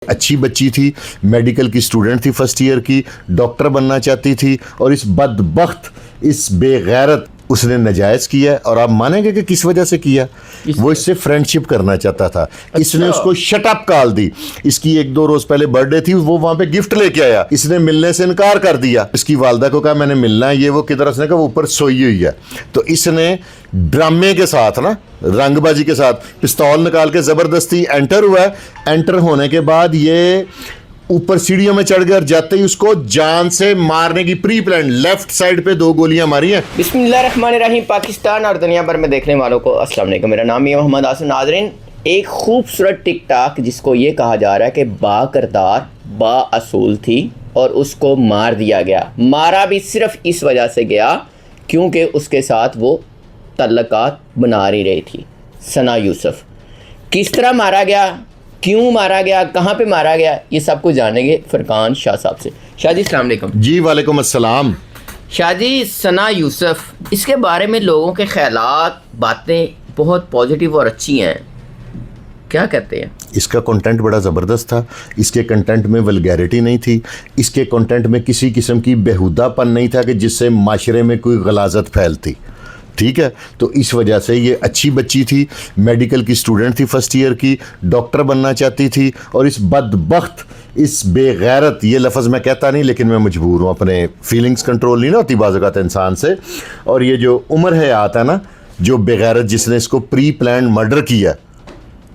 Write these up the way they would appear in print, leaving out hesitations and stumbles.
अच्छी बच्ची थी, मेडिकल की स्टूडेंट थी, फर्स्ट ईयर की, डॉक्टर बनना चाहती थी, और इस बदबख्त, इस बेगैरत उसने नजायज़ किया। और आप मानेंगे कि किस वजह से किया? वो इससे फ्रेंडशिप करना चाहता था। इसने उसको शट अप कॉल दी। इसकी 1-2 रोज पहले बर्थडे थी, वो वहां पे गिफ्ट लेके आया, इसने मिलने से इनकार कर दिया। इसकी वालदा को कहा मैंने मिलना है, ये वो किधर, उसने कहा वो ऊपर सोई हुई है। तो इसने ड्रामे के साथ ना, रंगबाजी के साथ पिस्तौल निकाल के जबरदस्ती एंटर हुआ है। एंटर होने के बाद ये ऊपर सीढ़ियों में चढ़ गया और जाते ही उसको जान से मारने की प्री प्लान लेफ्ट साइड पे 2 गोलियां मारी हैं। बिस्मिल्लाहिर्रहमानिर्रहीम। पाकिस्तान और दुनिया भर में देखने वालों को अस्सलाम वालेकुम। मेरा नाम है मोहम्मद आसिम। नाज़रीन, एक खूबसूरत टिक टाक जिसको ये कहा जा रहा है कि बाकिरदार बाअसूल थी और उसको मार दिया गया। मारा भी सिर्फ इस वजह से गया क्योंकि उसके साथ वो तल्लकात बना रही थी। सना यूसुफ किस तरह मारा गया, क्यों मारा गया, कहाँ पे मारा गया, ये सब कुछ जानेंगे फरकान शाह साहब से। शाह जी अस्सलाम वालेकुम। जी वालेकुम अस्सलाम। शाह जी, सना यूसुफ, इसके बारे में लोगों के ख्यालात, बातें बहुत पॉजिटिव और अच्छी हैं, क्या कहते हैं? इसका कंटेंट बड़ा ज़बरदस्त था। इसके कंटेंट में वल्गैरिटी नहीं थी। इसके कंटेंट में किसी किस्म की बेहुदापन नहीं था कि जिससे माशरे में कोई गलाजत फैलती। ठीक है, तो इस वजह से ये अच्छी बच्ची थी, मेडिकल की स्टूडेंट थी, फर्स्ट ईयर की, डॉक्टर बनना चाहती थी, और इस बदबख्त, इस बेगैरत, ये लफ्ज़ मैं कहता नहीं लेकिन मैं मजबूर हूँ, अपने फीलिंग्स कंट्रोल नहीं ना होती बाज़ औक़ात इंसान से। और ये जो उम्र है आता ना, जो बेगैरत जिसने इसको प्री प्लान मर्डर किया,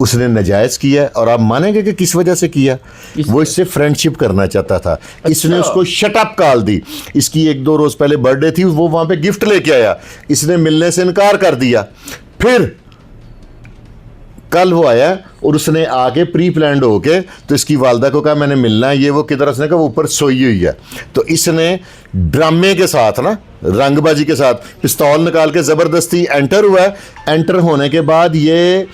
उसने नजायज़ किया। और आप मानेंगे कि किस वजह से किया? वो इससे फ्रेंडशिप करना चाहता था। इसने उसको शट अप कॉल दी। इसकी 1-2 रोज पहले बर्थडे थी, वो वहां पे गिफ्ट लेके आया, इसने मिलने से इनकार कर दिया। फिर कल वो आया और उसने आके प्री प्लान्ड होके, तो इसकी वालदा को कहा मैंने मिलना है, ये वो किधर, उसने कहा वो ऊपर सोई हुई है। तो इसने ड्रामे के साथ ना, रंगबाजी के साथ पिस्तौल निकाल के ज़बरदस्ती एंटर हुआ है। एंटर होने के बाद ये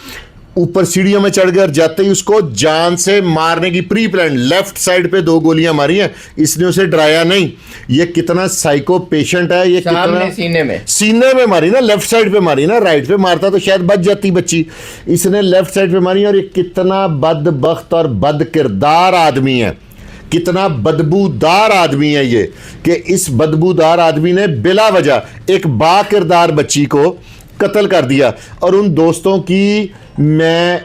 ऊपर सीढ़ियों में चढ़ गया और जाते ही उसको जान से मारने की प्री प्लान लेफ्ट साइड पे 2 गोलियां मारी हैं। इसने उसे डराया नहीं। ये कितना साइको पेशेंट है, ये कितना सीने में मारी ना, लेफ्ट साइड पे मारी ना, राइट पे मारता तो शायद बच जाती बच्ची। इसने लेफ्ट साइड पे मारी। और ये कितना बदबख्त और बद किरदार आदमी है, कितना बदबूदार आदमी है ये, कि इस बदबूदार आदमी ने बिला वजह एक बाकिरदार बच्ची को कत्ल कर दिया। और उन दोस्तों की मैं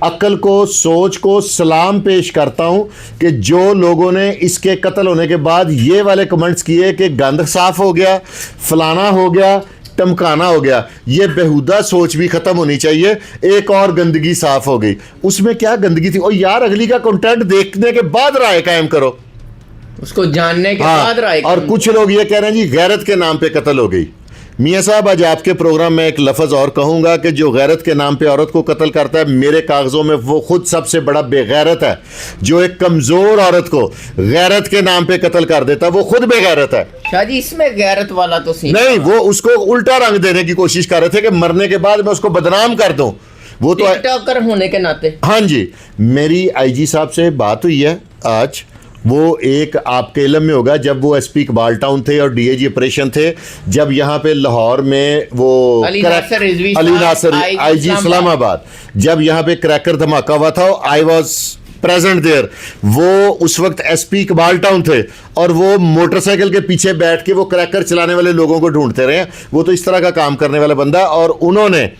अक्ल को, सोच को सलाम पेश करता हूं कि जो लोगों ने इसके कत्ल होने के बाद ये वाले कमेंट्स किए कि गंद साफ हो गया, फलाना हो गया, टमकाना हो गया, ये बेहुदा सोच भी खत्म होनी चाहिए। एक और गंदगी साफ हो गई, उसमें क्या गंदगी थी? और यार अगली का कंटेंट देखने के बाद राय कायम करो, उसको जानने के बाद राय। और कुछ लोग ये कह रहे हैं जी गैरत के नाम पे कत्ल हो गई। मियाँ साहब, आज आपके प्रोग्राम में एक लफ्ज़ और कहूँगा कि जो गैरत के नाम पे औरत को कत्ल करता है, मेरे कागज़ों में वो खुद सबसे बड़ा बेगैरत है। जो एक कमज़ोर औरत को गैरत के नाम पे कत्ल कर देता है, वो खुद बेगैरत है। शाह जी, इसमें गैरत वाला तो नहीं, वो उसको उल्टा रंग देने की कोशिश कर रहे थे कि मरने के बाद मैं उसको बदनाम कर दूँ। वो तो टिकटॉकर होने के नाते। हाँ जी, मेरी आईजी साहब से बात हुई है आज। वो एक आपके इल्म में होगा, जब वो एसपी इकबाल टाउन थे और डीएजी ऑपरेशन थे, जब यहाँ पे लाहौर में वो अली नासर आईजी इस्लामाबाद, जब यहाँ पे क्रैकर धमाका हुआ था, आई वॉज प्रेजेंट देयर। वो उस वक्त एसपी इकबाल टाउन थे और वो मोटरसाइकिल के पीछे बैठ के वो क्रैकर चलाने वाले लोगों को ढूंढते रहे। वो तो इस तरह का काम करने वाला बंदा। और उन्होंने,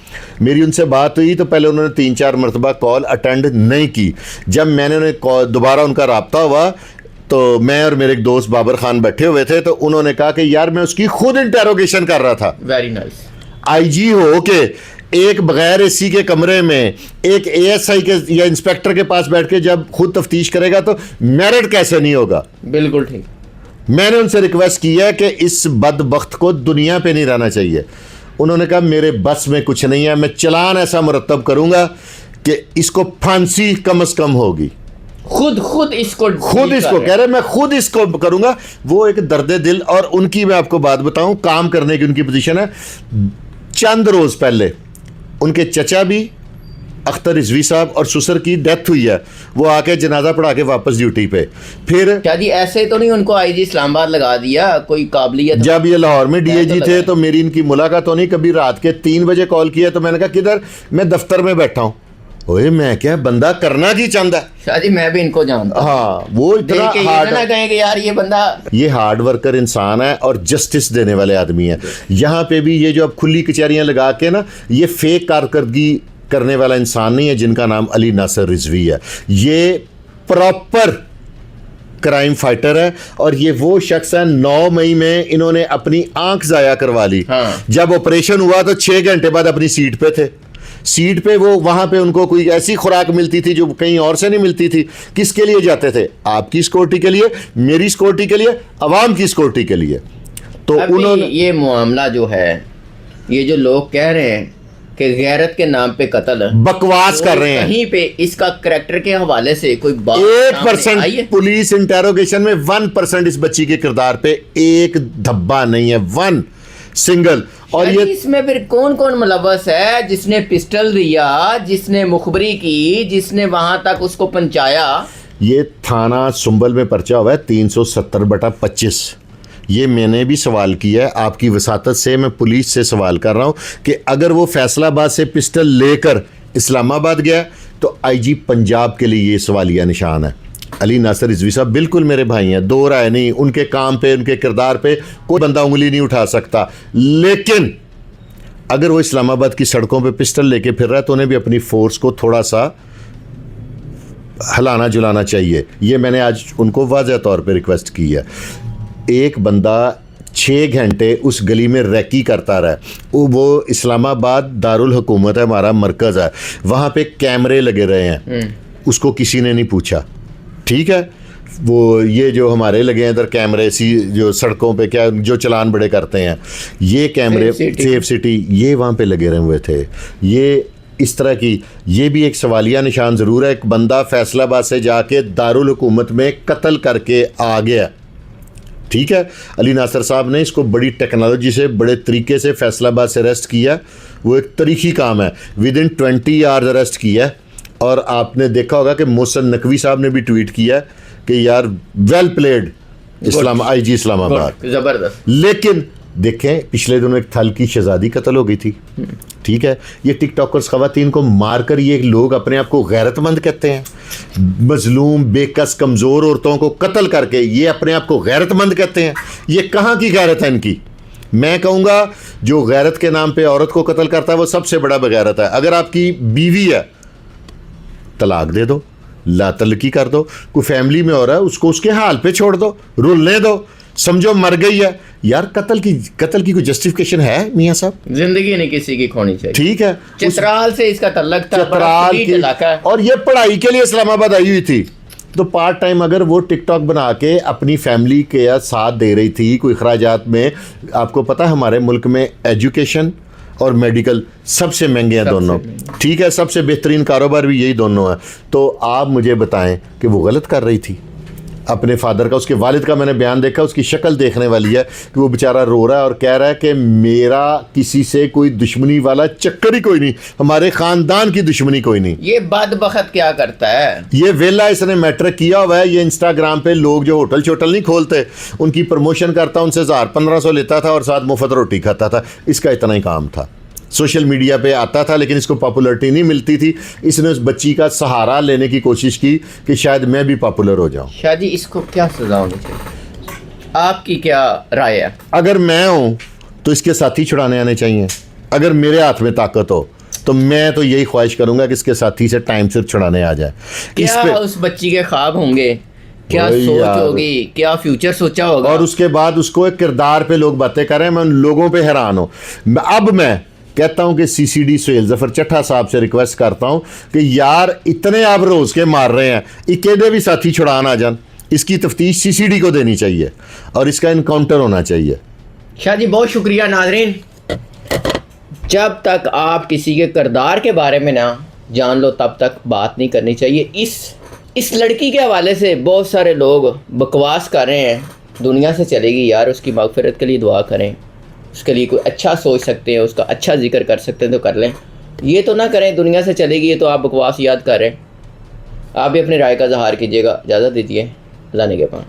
मेरी उनसे बात हुई तो पहले उन्होंने 3-4 मरतबा कॉल अटेंड नहीं की। जब मैंने उन्हें दोबारा उनका रब्ता हुआ तो मैं और मेरे एक दोस्त बाबर खान बैठे हुए थे, तो उन्होंने कहा कि यार मैं उसकी खुद इंटेरोगेशन कर रहा था। Very nice. आईजी हो के एक बगैर एसी के कमरे में एक एएसआई के या इंस्पेक्टर के पास बैठ के जब खुद तफ्तीश करेगा तो मेरिट कैसे नहीं होगा? बिल्कुल ठीक। मैंने उनसे रिक्वेस्ट की है कि इस बदबख्त को दुनिया पे नहीं रहना चाहिए। उन्होंने कहा मेरे बस में कुछ नहीं है, मैं चालान ऐसा मुरतब करूंगा कि इसको फांसी कम से कम होगी। खुद इसको कह रहे, मैं खुद इसको करूंगा। वो एक दर्द दिल। और उनकी मैं आपको बात बताऊं, काम करने की उनकी पोजीशन है। चंद रोज पहले उनके चचा भी अख्तर रिजवी साहब और ससुर की डेथ हुई है। वो आके जनाजा पढ़ा के वापस ड्यूटी पे। फिर क्या जी ऐसे तो नहीं उनको आईजी इस्लामाबाद लगा दिया, कोई काबिलियत? जब ये लाहौर में डीएजी थे तो मेरी इनकी मुलाकात होनी, कभी रात के 3 बजे कॉल किया तो मैंने कहा किधर? मैं दफ्तर में बैठा हूँ। ओए मैं क्या बंदा करना की चाहता है। शाह जी मैं भी इनको जानता हूँ, हाँ वो इतना देख के ये हार्ड ना कहें कि यार ये बंदा ये हार्ड वर्कर इंसान है और जस्टिस देने वाले आदमी है। यहाँ पे भी ये जो अब खुली कचहरियाँ लगा के ना, ये फेक कारकर्दगी करने वाला इंसान नहीं है जिनका नाम अली नासर रिजवी है। ये प्रॉपर क्राइम फाइटर है और ये वो शख्स है 9 मई में इन्होंने अपनी आंख जाया करवा ली। हाँ। जब ऑपरेशन हुआ तो 6 घंटे बाद अपनी सीट पे थे। सीट पे वो वहां पे उनको कोई ऐसी खुराक मिलती थी जो कहीं और से नहीं मिलती थी। किसके लिए जाते थे? आपकी सिक्योरिटी के लिए, मेरी सिक्योरिटी के लिए, अवाम की सिक्योरिटी के लिए। तो अभी उन्होंने ये मामला जो है, ये जो लोग कह रहे हैं कि गैरत के नाम पे कत्ल बकवास कर रहे हैं। कहीं पे इसका करैक्टर के हवाले से कोई बात सामने आई है? 1% पुलिस इंटेरोगेशन में 1% इस बच्ची के किरदार पे एक धब्बा नहीं है, 1 सिंगल। और यानी ये इसमें फिर कौन कौन मुलव्वस है? जिसने पिस्टल दिया, जिसने मुखबरी की, जिसने वहां तक उसको पहुंचाया। ये थाना सुंबल में पर्चा हुआ है 370/25। ये मैंने भी सवाल किया है, आपकी वसातत से मैं पुलिस से सवाल कर रहा हूँ कि अगर वो फैसलाबाद से पिस्टल लेकर इस्लामाबाद गया तो आईजी पंजाब के लिए ये सवालिया निशान है। अली नासर रिजवी साहब बिल्कुल मेरे भाई हैं, दो राय नहीं, उनके काम पे, उनके किरदार पे कोई बंदा उंगली नहीं उठा सकता। लेकिन अगर वो इस्लामाबाद की सड़कों पे पिस्टल लेके फिर रहा है तो उन्हें भी अपनी फोर्स को थोड़ा सा हिलाना जुलाना चाहिए। ये मैंने आज उनको वाज़ह तौर पे रिक्वेस्ट की है। एक बंदा 6 घंटे उस गली में रैकी करता रहा, वो इस्लामाबाद दारुल हुकूमत है, हमारा मरकज़ है, वहाँ पे कैमरे लगे रहे हैं, उसको किसी ने नहीं पूछा। ठीक है, वो ये जो हमारे लगे हैं इधर कैमरे सी जो सड़कों पे क्या जो चलान बड़े करते हैं, ये कैमरे सेफ सिटी ये वहाँ पे लगे रहे हुए थे। ये इस तरह की ये भी एक सवालिया निशान ज़रूर है। एक बंदा फैसलाबाद से जाके दारुल हुकूमत में कत्ल करके आ गया। ठीक है, अली नासर साहब ने इसको बड़ी टेक्नोलॉजी से, बड़े तरीके से फैसलाबाद से अरेस्ट किया। वो एक तारीखी काम है, विद इन 20 आवर्स अरेस्ट किया। और आपने देखा होगा कि मोहसिन नकवी साहब ने भी ट्वीट किया कि यार वेल प्लेड इस्लाम आईजी इस्लामाबाद, जबरदस्त। लेकिन देखें पिछले दिनों एक थल की शहजादी कत्ल हो गई थी। ठीक है, ये टिकटॉकर्स ख़वातीन को मारकर ये लोग अपने आप को गैरतमंद कहते हैं। मजलूम बेकस कमज़ोर औरतों को कत्ल करके ये अपने आप को गैरतमंद कहते हैं। ये कहाँ की गैरत है इनकी? मैं कहूँगा जो गैरत के नाम पे औरत को कत्ल करता है वो सबसे बड़ा बेगैरत है। अगर आपकी बीवी है तलाक दे दो, लातलकी कर दो। कोई फैमिली में हो रहा है उसको उसके हाल पे छोड़ दो, रुलने दो, समझो मर गई है। यार कत्ल की कोई जस्टिफिकेशन है मियाँ साहब? जिंदगी नहीं किसी की खोनी चाहिए। ठीक है, चित्राल से इसका तल्लक था, चतराल बड़ा इलाका है। और ये पढ़ाई के लिए इस्लामाबाद आई हुई थी। तो पार्ट टाइम अगर वो टिकटॉक बना के अपनी फैमिली के साथ दे रही थी कोई अखराजात में, आपको पता है हमारे मुल्क में एजुकेशन और मेडिकल सबसे महंगे हैं दोनों। ठीक है, सबसे बेहतरीन कारोबार भी यही दोनों है। तो आप मुझे बताएं कि वो गलत कर रही थी अपने फादर का। उसके वालिद का मैंने बयान देखा, उसकी शक्ल देखने वाली है कि वो बेचारा रो रहा है और कह रहा है कि मेरा किसी से कोई दुश्मनी वाला चक्कर ही कोई नहीं, हमारे ख़ानदान की दुश्मनी कोई नहीं। ये बदबख्त क्या करता है? ये वेला इसने मैट्रिक किया हुआ है। ये इंस्टाग्राम पे लोग जो होटल छोटल नहीं खोलते उनकी प्रमोशन करता, उनसे 1000-1500 लेता था और साथ मुफ्त रोटी खाता था। इसका इतना ही काम था। सोशल मीडिया पे आता था लेकिन इसको पॉपुलरिटी नहीं मिलती थी। इसने उस बच्ची का सहारा लेने की कोशिश की कि शायद मैं भी पॉपुलर हो जाऊं। शाह जी इसको क्या सजा होनी चाहिए? आपकी क्या राय है? अगर मैं हूं तो इसके साथी छुड़ाने आने चाहिए। अगर मेरे हाथ में ताकत हो तो मैं तो यही ख्वाहिश करूंगा कि इसके साथी से टाइम से छुड़ाने आ जाए। क्या उस बच्ची के ख्वाब होंगे, क्या सोच होगी, क्या फ्यूचर सोचा होगा? और उसके बाद उसको एक किरदार पे लोग बातें कर रहे हैं। मैं उन लोगों पे हैरान हूँ। अब मैं कहता हूं कि सीसीडी सुहेल जफर चट्टा साहब से रिक्वेस्ट करता हूं कि यार इतने आप रोज के मार रहे हैं, इकेदे भी साथी छुड़ान आ जान। इसकी तफ्तीश सीसीडी को देनी चाहिए और इसका इनकाउंटर होना चाहिए। शाह जी बहुत शुक्रिया। नाज़रीन, जब तक आप किसी के किरदार के बारे में ना जान लो तब तक बात नहीं करनी चाहिए। इस लड़की के हवाले से बहुत सारे लोग बकवास कर रहे हैं। दुनिया से चलेगी यार, उसकी मगफिरत के लिए दुआ करें, उसके लिए कोई अच्छा सोच सकते हैं, उसका अच्छा जिक्र कर सकते हैं तो कर लें। ये तो ना करें दुनिया से चलेगी, ये तो आप बकवास याद कर रहे हैं। आप भी अपनी राय का इज़हार कीजिएगा। इजाज़त दीजिए। अल्लाह निगहबान।